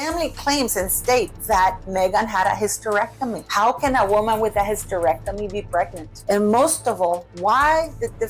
family claims and state that Meghan had a hysterectomy. How can a woman with a hysterectomy be pregnant? And most of all, why did the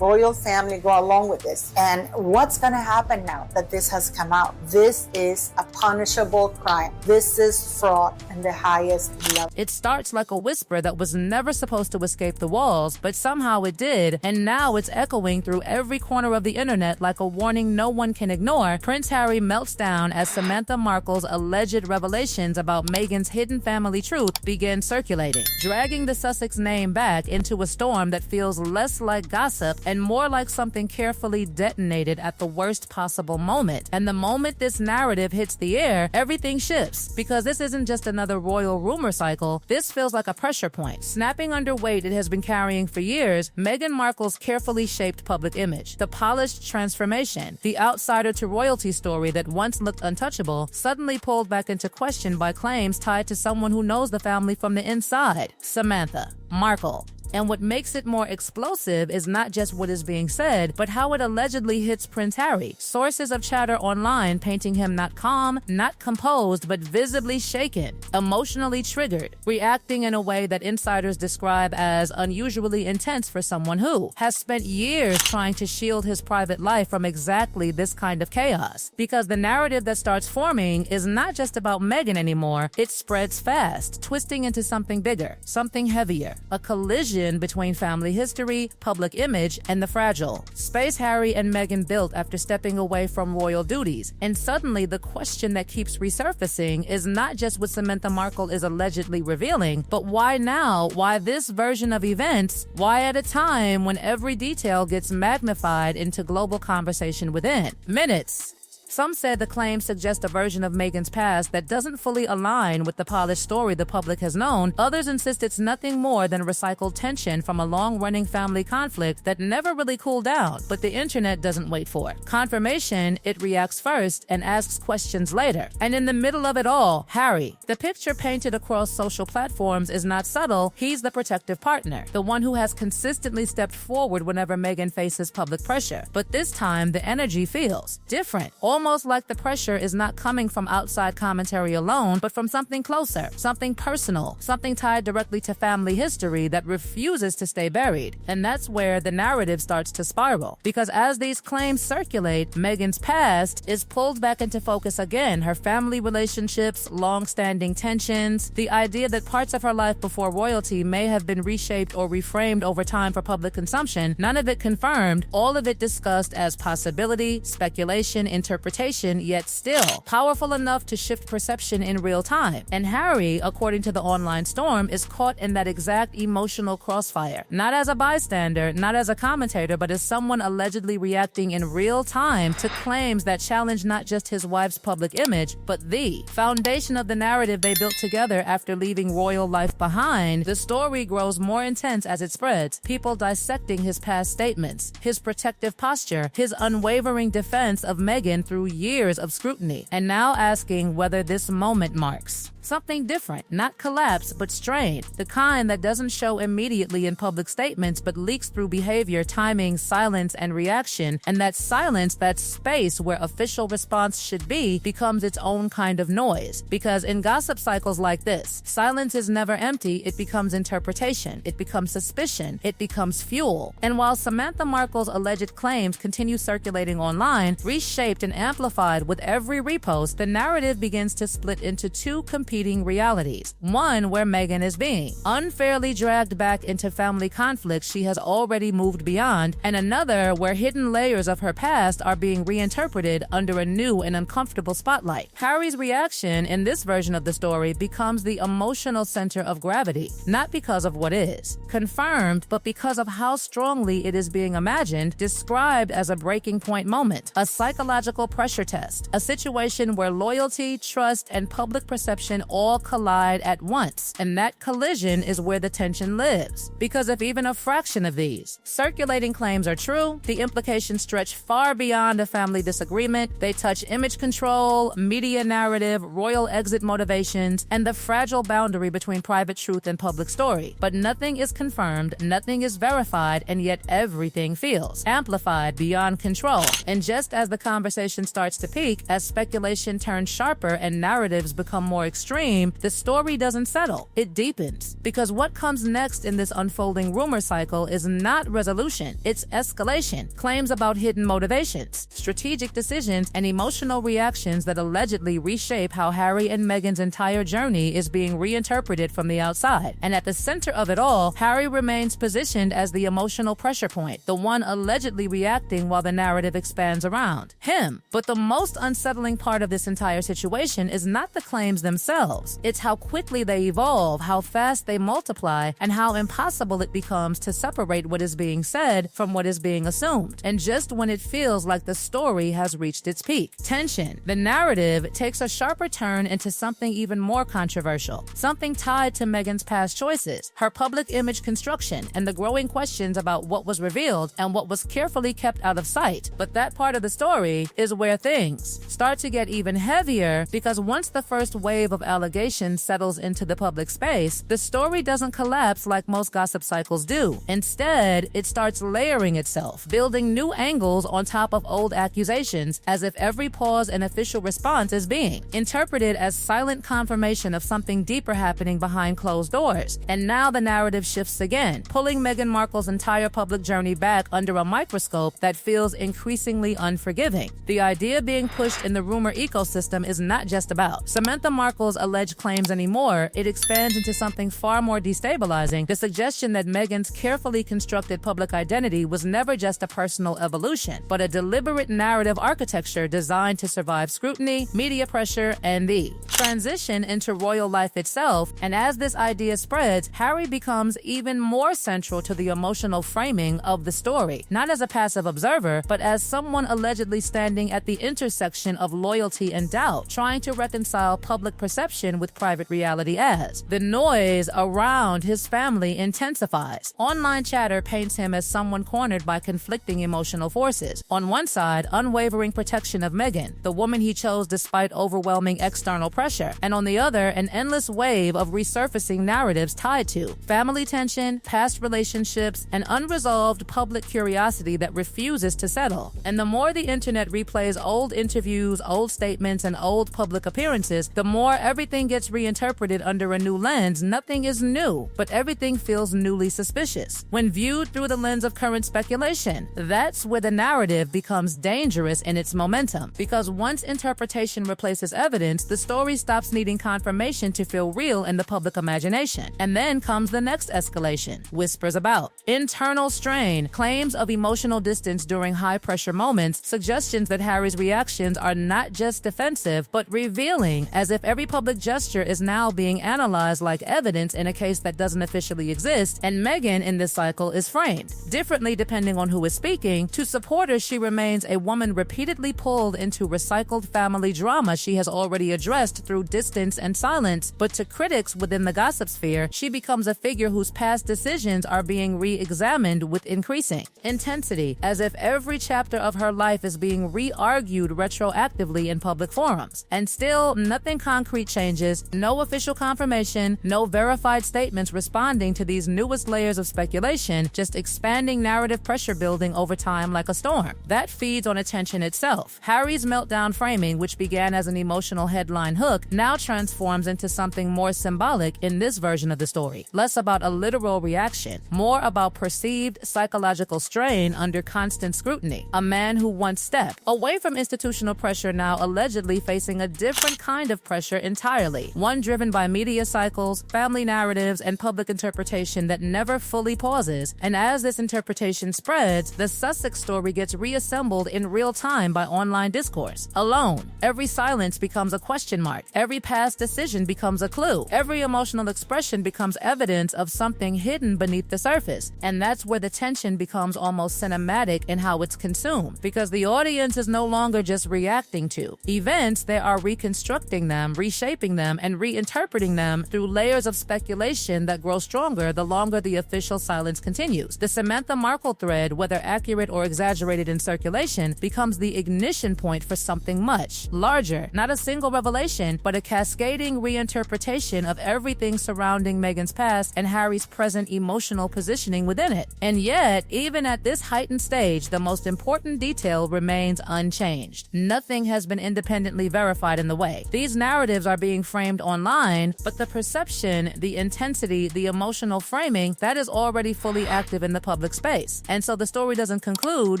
royal family, go along with this? And what's going to happen now that this has come out? This is a punishable crime. This is fraud in the highest level. It starts like a whisper that was never supposed to escape the walls, but somehow it did, and now it's echoing through every corner of the internet like a warning no one can ignore. Prince Harry melts down as Samantha Markle's alleged revelations about Meghan's hidden family truth begin circulating, dragging the Sussex name back into a storm that feels less like gossip and more like something carefully detonated at the worst possible moment. And the moment this narrative hits the air, everything shifts, because this isn't just another royal rumor cycle. This feels like a pressure point, snapping under weight it has been carrying for years. Meghan Markle's carefully shaped public image, the polished transformation, the outsider to royalty story that once looked untouchable, suddenly pulled back into question by claims tied to someone who knows the family from the inside, Samantha Markle. And what makes it more explosive is not just what is being said, but how it allegedly hits Prince Harry. Sources of chatter online painting him not calm, not composed, but visibly shaken, emotionally triggered, reacting in a way that insiders describe as unusually intense for someone who has spent years trying to shield his private life from exactly this kind of chaos. Because the narrative that starts forming is not just about Meghan anymore, it spreads fast, twisting into something bigger, something heavier, a collision between family history, public image, and the fragile space Harry and Meghan built after stepping away from royal duties. And suddenly, the question that keeps resurfacing is not just what Samantha Markle is allegedly revealing, but why now? Why this version of events? Why at a time when every detail gets magnified into global conversation within minutes? Some said the claims suggest a version of Meghan's past that doesn't fully align with the polished story the public has known. Others insist it's nothing more than recycled tension from a long-running family conflict that never really cooled down. But the internet doesn't wait for it. Confirmation, it reacts first and asks questions later. And in the middle of it all, Harry. The picture painted across social platforms is not subtle. He's the protective partner, the one who has consistently stepped forward whenever Meghan faces public pressure. But this time, the energy feels different. Almost like the pressure is not coming from outside commentary alone, but from something closer, something personal, something tied directly to family history that refuses to stay buried. And that's where the narrative starts to spiral. Because as these claims circulate, Meghan's past is pulled back into focus again. Her family relationships, long-standing tensions, the idea that parts of her life before royalty may have been reshaped or reframed over time for public consumption, none of it confirmed, all of it discussed as possibility, speculation, interpretation, yet still powerful enough to shift perception in real time. And Harry, according to the online storm, is caught in that exact emotional crossfire. Not as a bystander, not as a commentator, but as someone allegedly reacting in real time to claims that challenge not just his wife's public image, but the foundation of the narrative they built together after leaving royal life behind. The story grows more intense as it spreads, people dissecting his past statements, his protective posture, his unwavering defense of Meghan through years of scrutiny, and now asking whether this moment marks something different, not collapse, but strain, the kind that doesn't show immediately in public statements, but leaks through behavior, timing, silence, and reaction. And that silence, that space where official response should be, becomes its own kind of noise. Because in gossip cycles like this, silence is never empty, it becomes interpretation, it becomes suspicion, it becomes fuel. And while Samantha Markle's alleged claims continue circulating online, reshaped and amplified with every repost, the narrative begins to split into two competing realities. One where Meghan is being unfairly dragged back into family conflicts she has already moved beyond, and another where hidden layers of her past are being reinterpreted under a new and uncomfortable spotlight. Harry's reaction in this version of the story becomes the emotional center of gravity, not because of what is confirmed, but because of how strongly it is being imagined, described as a breaking point moment, a psychological pressure test, a situation where loyalty, trust, and public perception all collide at once, and that collision is where the tension lives. Because if even a fraction of these circulating claims are true, the implications stretch far beyond a family disagreement. They touch image control, media narrative, royal exit motivations, and the fragile boundary between private truth and public story. But nothing is confirmed, nothing is verified, and yet everything feels amplified beyond control. And just as the conversation starts to peak, as speculation turns sharper and narratives become more extreme, the story doesn't settle, it deepens. Because what comes next in this unfolding rumor cycle is not resolution, it's escalation. Claims about hidden motivations, strategic decisions, and emotional reactions that allegedly reshape how Harry and Meghan's entire journey is being reinterpreted from the outside. And at the center of it all, Harry remains positioned as the emotional pressure point, the one allegedly reacting while the narrative expands around him. But the most unsettling part of this entire situation is not the claims themselves. It's how quickly they evolve, how fast they multiply, and how impossible it becomes to separate what is being said from what is being assumed. And just when it feels like the story has reached its peak tension, the narrative takes a sharper turn into something even more controversial, something tied to Meghan's past choices, her public image construction, and the growing questions about what was revealed and what was carefully kept out of sight. But that part of the story is where things start to get even heavier, because once the first wave of allegations settles into the public space, the story doesn't collapse like most gossip cycles do. Instead, it starts layering itself, building new angles on top of old accusations, as if every pause and official response is being interpreted as silent confirmation of something deeper happening behind closed doors. And now the narrative shifts again, pulling Meghan Markle's entire public journey back under a microscope that feels increasingly unforgiving. The idea being pushed in the rumor ecosystem is not just about Samantha Markle's alleged claims anymore. It expands into something far more destabilizing, the suggestion that Meghan's carefully constructed public identity was never just a personal evolution, but a deliberate narrative architecture designed to survive scrutiny, media pressure, and the transition into royal life itself. And as this idea spreads, Harry becomes even more central to the emotional framing of the story, not as a passive observer, but as someone allegedly standing at the intersection of loyalty and doubt, trying to reconcile public perception with private reality. As the noise around his family intensifies, online chatter paints him as someone cornered by conflicting emotional forces. On one side, unwavering protection of Meghan, the woman he chose despite overwhelming external pressure, and on the other, an endless wave of resurfacing narratives tied to family tension, past relationships, and unresolved public curiosity that refuses to settle. And the more the internet replays old interviews, old statements, and old public appearances, the more everything gets reinterpreted under a new lens. Nothing is new, but everything feels newly suspicious. When viewed through the lens of current speculation, that's where the narrative becomes dangerous in its momentum. Because once interpretation replaces evidence, the story stops needing confirmation to feel real in the public imagination. And then comes the next escalation: whispers about internal strain, claims of emotional distance during high-pressure moments, suggestions that Harry's reactions are not just defensive, but revealing, as if every public gesture is now being analyzed like evidence in a case that doesn't officially exist. And Meghan in this cycle is framed differently depending on who is speaking. To supporters, she remains a woman repeatedly pulled into recycled family drama she has already addressed through distance and silence. But to critics within the gossip sphere, she becomes a figure whose past decisions are being re-examined with increasing intensity, as if every chapter of her life is being re-argued retroactively in public forums. And still, nothing concrete changes, no official confirmation, no verified statements responding to these newest layers of speculation, just expanding narrative pressure building over time like a storm. That feeds on attention itself. Harry's meltdown framing, which began as an emotional headline hook, now transforms into something more symbolic in this version of the story. Less about a literal reaction, more about perceived psychological strain under constant scrutiny. A man who once stepped away from institutional pressure now allegedly facing a different kind of pressure entirely, one driven by media cycles, family narratives, and public interpretation that never fully pauses. And as this interpretation spreads, the Sussex story gets reassembled in real time by online discourse. Alone, every silence becomes a question mark, every past decision becomes a clue, every emotional expression becomes evidence of something hidden beneath the surface. And that's where the tension becomes almost cinematic in how it's consumed, because the audience is no longer just reacting to events, they are reconstructing them, reshaping reshaping them and reinterpreting them through layers of speculation that grow stronger the longer the official silence continues. The Samantha Markle thread, whether accurate or exaggerated in circulation, becomes the ignition point for something much larger. Not a single revelation, but a cascading reinterpretation of everything surrounding Meghan's past and Harry's present emotional positioning within it. And yet, even at this heightened stage, the most important detail remains unchanged. Nothing has been independently verified in the way. These narratives are being framed online, but the perception, the intensity, the emotional framing, that is already fully active in the public space. And so the story doesn't conclude,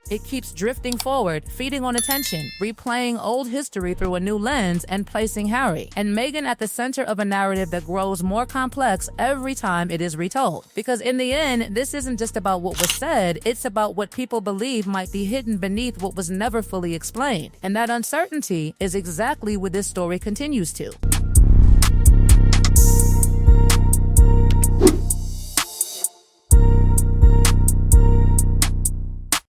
it keeps drifting forward, feeding on attention, replaying old history through a new lens, and placing Harry and Meghan at the center of a narrative that grows more complex every time it is retold. Because in the end, this isn't just about what was said, it's about what people believe might be hidden beneath what was never fully explained. And that uncertainty is exactly what this story continues to.